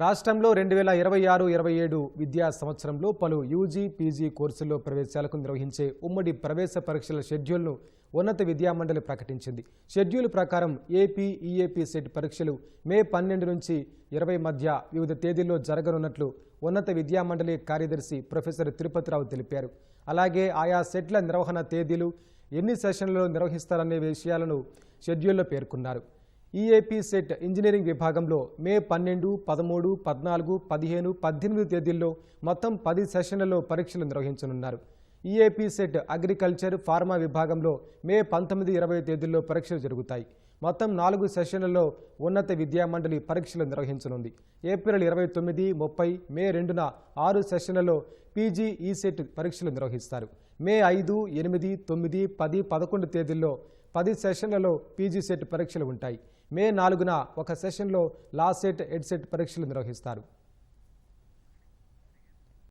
రాష్ట్రంలో 2026-27 విద్యా సంవత్సరంలో పలు యూజీ, పీజీ కోర్సుల్లో ప్రవేశాలకు నిర్వహించే ఉమ్మడి ప్రవేశ పరీక్షల షెడ్యూల్ను ఉన్నత విద్యామండలి ప్రకటించింది. షెడ్యూల్ ప్రకారం ఏపీ, ఈఏపీ సెట్ పరీక్షలు మే 12 నుంచి 20 మధ్య వివిధ తేదీల్లో జరగనున్నట్లు ఉన్నత విద్యామండలి కార్యదర్శి ప్రొఫెసర్ తిరుపతిరావు తెలిపారు. అలాగే ఆయా సెట్ల నిర్వహణ తేదీలు, ఎన్ని సెషన్లలో నిర్వహిస్తారనే విషయాలను షెడ్యూల్లో పేర్కొన్నారు. ఈఏపీ సెట్ ఇంజనీరింగ్ విభాగంలో మే 12, 13, 14, 15, 18 తేదీల్లో మొత్తం 10 సెషన్లలో పరీక్షలు నిర్వహించనున్నారు. ఈఏపీ సెట్ అగ్రికల్చర్, ఫార్మా విభాగంలో మే 19, 20 తేదీల్లో పరీక్షలు జరుగుతాయి. మొత్తం 4 సెషన్లలో ఉన్నత విద్యామండలి పరీక్షలు నిర్వహించనుంది. ఏప్రిల్ 29, 30, మే 2న 6 సెషన్లలో పీజీ, ఈసెట్ పరీక్షలు నిర్వహిస్తారు. మే 5, 8, 9, 10, 11 తేదీల్లో 10 సెషన్లలో పీజీ సెట్ పరీక్షలు ఉంటాయి. మే 4న ఒక సెషన్లో లా సెట్, ఎడ్ సెట్ పరీక్షలు నిర్వహిస్తారు.